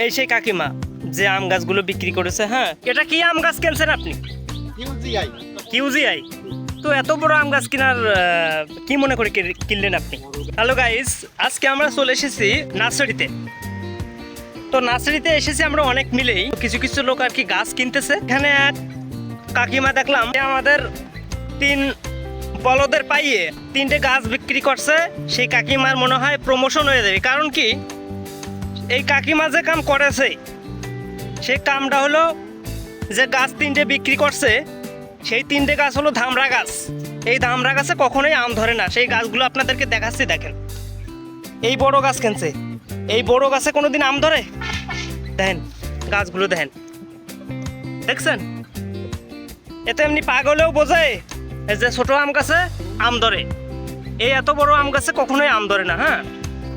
এই সেই কাকিমা যে আম গাছগুলো বিক্রি করেছে। হ্যাঁ, এটা কি আম গাছ কিনছেন আপনি? কিউজিআই। তো এত বড় আম গাছ কেনার কি মনে করে কিনলেন আপনি? হ্যালো গাইস, আজকে আমরা চলে এসেছি নার্সারিতে। তো নার্সারিতে এসেছি আমরা অনেক মিলেই, কিছু কিছু লোক আর কি গাছ কিনতেছে। এখানে এক কাকিমা দেখলাম আমাদের 3 বলদের পাইয়ে 3টে গাছ বিক্রি করছে। সেই কাকিমার মনে হয় প্রমোশন হয়ে যাবে, কারণ কি এই কাকিমা যে কাম করেছে সেই কামটা হলো যে গাছ 3টে বিক্রি করছে, সেই 3টে গাছ হলো ধামরা গাছ। এই ধামরা গাছে কখনোই আম ধরে না। সেই গাছগুলো আপনাদেরকে দেখাচ্ছি, দেখেন। এই বড় গাছ কিনছে, এই বড় গাছে কোনোদিন আম ধরে? দেখেন গাছগুলো, দেখেন, দেখছেন? এতে এমনি পাগলেও বোঝে যে ছোট আম গাছে আম ধরে। এই এত বড় আম গাছে কখনোই আম ধরে না। হ্যাঁ,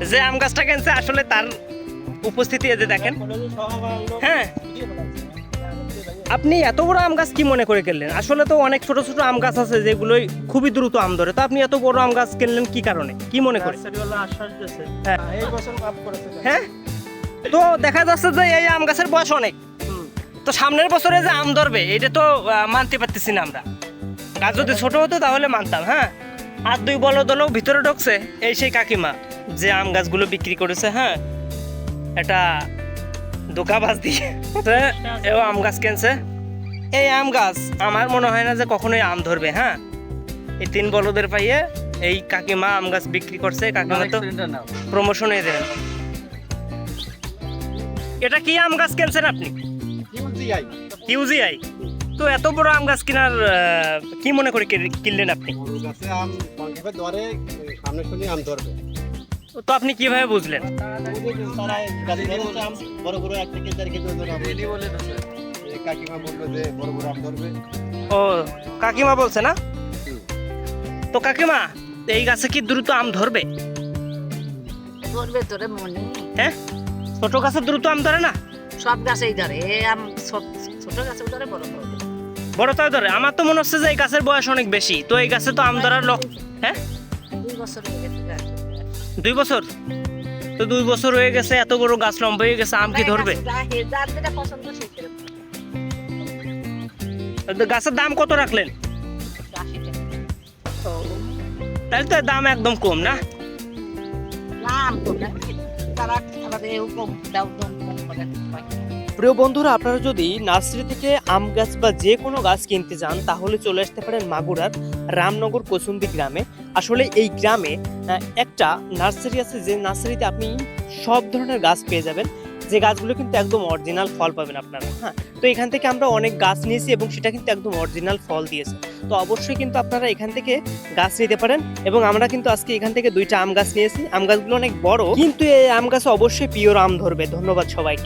যে আম গাছটা কিনছে আসলে তার উপস্থিতি এই যে দেখেন। হ্যাঁ, আপনি এত বড় আম গাছ কি মনে করে কিনলেন? আসলে তো অনেক ছোট ছোট আম গাছ আছে যেগুলোই খুবই দ্রুত আম ধরে। তো আপনি এত বড় আম গাছ কিনলেন কি কারণে, কি মনে করে? হ্যাঁ, তো দেখা যাচ্ছে যে এই আম গাছের বয়স অনেক, তো সামনের বছরে যে আম ধরবে এটা তো মানতে পারতেছি না আমরা। গাছ যদি ছোট হতো তাহলে মানতাম। হ্যাঁ, আর 2 বলদ হলেও ভিতরে ঢুকছে এই সেই কাকিমা যে আম গাছগুলো বিক্রি করেছে। হ্যাঁ, এটা ধোকাবাজ দিয়ে এও আম গাছ কিনছে। এই আম গাছ আমার মনে হয় না যে কখনোই আম ধরবে। হ্যাঁ, এই 3 বলদের পাইয়ে এই কাকিমা আম গাছ বিক্রি করছে। কাকিমা তো প্রমোশন হয়ে দেন। এটা কি আম গাছ কিনছেন আপনি? কিউজিআই। তো এত বড় আম গাছ কেনার কি মনে করে কিনলেন আপনি? তো আপনি কিভাবে বুঝলেন? ও, কাকিমা বলছে না? তো কাকিমা এই গাছে কি দ্রুত আম ধরবে? হ্যাঁ, ছোট গাছে দ্রুত আম ধরে না? সব গাছেই ধরে। এই আম ছোট গাছে ধরে, বড়টাও ধরে। আমার তো মনে হচ্ছে যে এই গাছের বয়স অনেক বেশি, তো এই গাছে তো আম ধরার হ্যাঁ 2 বছর হয়ে গেছে। 2 বছর? তো 2 বছর হয়ে গেছে, এত বড় গাছ লম্বা হয়ে গেছে, আম কি ধরবে? গাছের দাম কত রাখলেন? তাহলে তো দাম একদম কম না? প্রিয় বন্ধুরা, আপনারা যদি নার্সারি থেকে আম গাছ বা যে কোনো গাছ কিনতে যান তাহলে চলে আসতে পারেন মাগুরার রামনগর কসুন্দি গ্রামে। আসলে এই গ্রামে একটা নার্সারি আছে, যে নার্সারিতে আপনি সব ধরনের গাছ পেয়ে যাবেন, যে গাছগুলো কিন্তু একদম অরিজিনাল ফল পাবেন আপনারা। হ্যাঁ, তো এখান থেকে আমরা অনেক গাছ নিয়েছি এবং সেটা কিন্তু একদম অরিজিনাল ফল দিয়েছে। তো অবশ্যই কিন্তু আপনারা এখান থেকে গাছ নিতে পারেন। এবং আমরা কিন্তু আজকে এখান থেকে 2টা আম গাছ নিয়েছি। আম গাছগুলো অনেক বড়, কিন্তু এই আম গাছে অবশ্যই পিওর আম ধরবে। ধন্যবাদ সবাইকে।